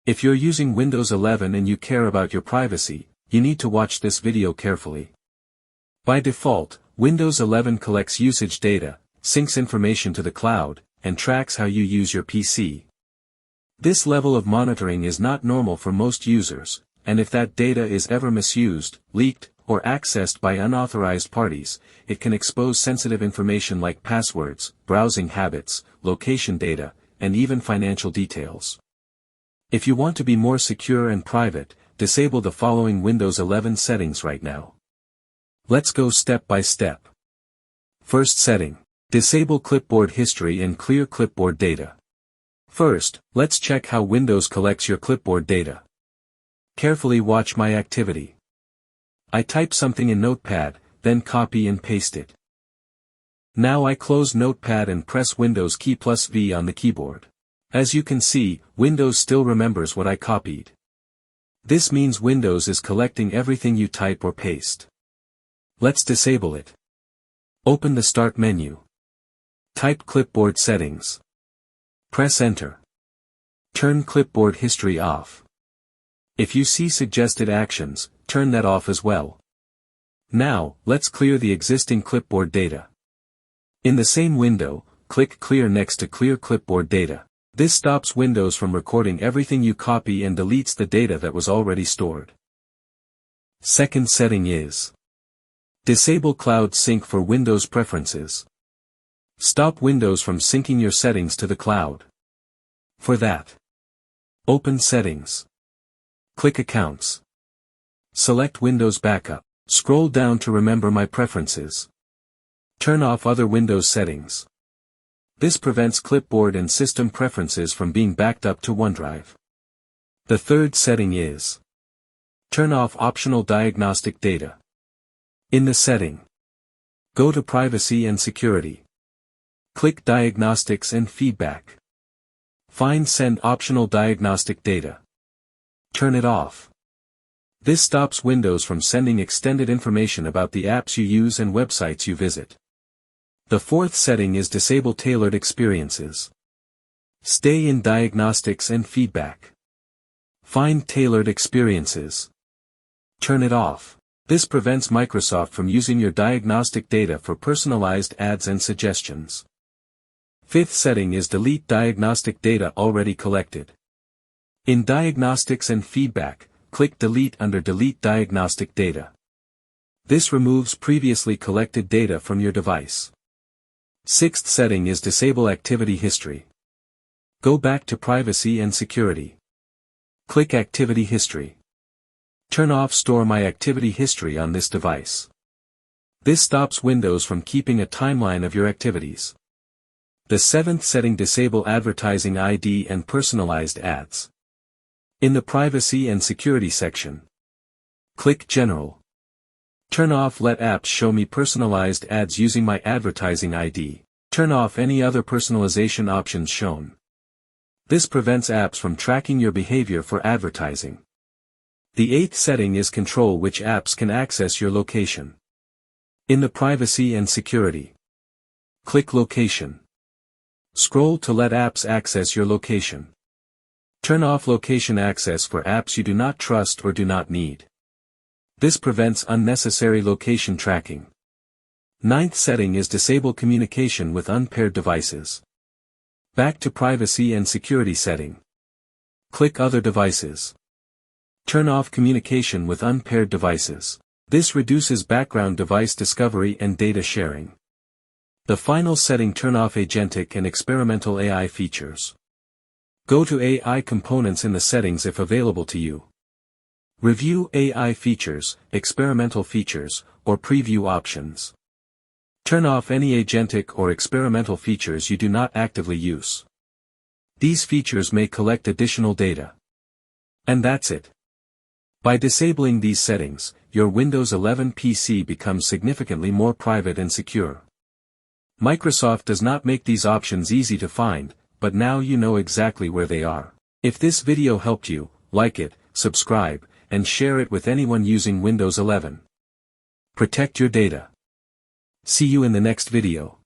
If you're using Windows 11 and you care about your privacy, you need to watch this video carefully. By default, Windows 11 collects usage data, syncs information to the cloud, and tracks how you use your PC. This level of monitoring is not normal for most users, and if that data is ever misused, leaked, or accessed by unauthorized parties, it can expose sensitive information like passwords, browsing habits, location data, and even financial details. If you want to be more secure and private, disable the following Windows 11 settings right now. Let's go step by step. First setting. Disable clipboard history and clear clipboard data. First, let's check how Windows collects your clipboard data. Carefully watch my activity. I type something in Notepad, then copy and paste it. Now I close Notepad and press Windows key plus V on the keyboard. As you can see, Windows still remembers what I copied. This means Windows is collecting everything you type or paste. Let's disable it. Open the Start menu. Type Clipboard Settings. Press Enter. Turn clipboard history off. If you see suggested actions, turn that off as well. Now, let's clear the existing clipboard data. In the same window, click Clear next to Clear Clipboard Data. This stops Windows from recording everything you copy and deletes the data that was already stored. Second setting is Disable Cloud Sync for Windows Preferences. Stop Windows from syncing your settings to the cloud. For that, open Settings. Click Accounts. Select Windows Backup. Scroll down to Remember My Preferences. Turn off other Windows settings. This prevents clipboard and system preferences from being backed up to OneDrive. The third setting is Turn off optional diagnostic data. In the setting, go to Privacy and Security. Click Diagnostics and Feedback. Find Send optional diagnostic data. Turn it off. This stops Windows from sending extended information about the apps you use and websites you visit. The fourth setting is Disable Tailored Experiences. Stay in Diagnostics and Feedback. Find Tailored Experiences. Turn it off. This prevents Microsoft from using your diagnostic data for personalized ads and suggestions. Fifth setting is Delete Diagnostic Data Already Collected. In Diagnostics and Feedback, click Delete under Delete Diagnostic Data. This removes previously collected data from your device. Sixth setting is Disable Activity History. Go back to Privacy and Security. Click Activity History. Turn off Store My Activity History on this device. This stops Windows from keeping a timeline of your activities. The seventh setting Disable Advertising ID and Personalized Ads. In the Privacy and Security section, click General. Turn off Let Apps Show Me Personalized Ads Using My Advertising ID. Turn off any other personalization options shown. This prevents apps from tracking your behavior for advertising. The eighth setting is Control which apps can access your location. In the Privacy and Security, click Location. Scroll to Let Apps Access Your Location. Turn off location access for apps you do not trust or do not need. This prevents unnecessary location tracking. Ninth setting is Disable Communication with Unpaired Devices. Back to Privacy and Security setting. Click Other Devices. Turn off communication with unpaired devices. This reduces background device discovery and data sharing. The final setting Turn off agentic and experimental AI features. Go to AI components in the settings if available to you. Review AI features, experimental features, or preview options. Turn off any agentic or experimental features you do not actively use. These features may collect additional data. And that's it. By disabling these settings, your Windows 11 PC becomes significantly more private and secure. Microsoft does not make these options easy to find, but now you know exactly where they are. If this video helped you, like it, subscribe, and share it with anyone using Windows 11. Protect your data. See you in the next video.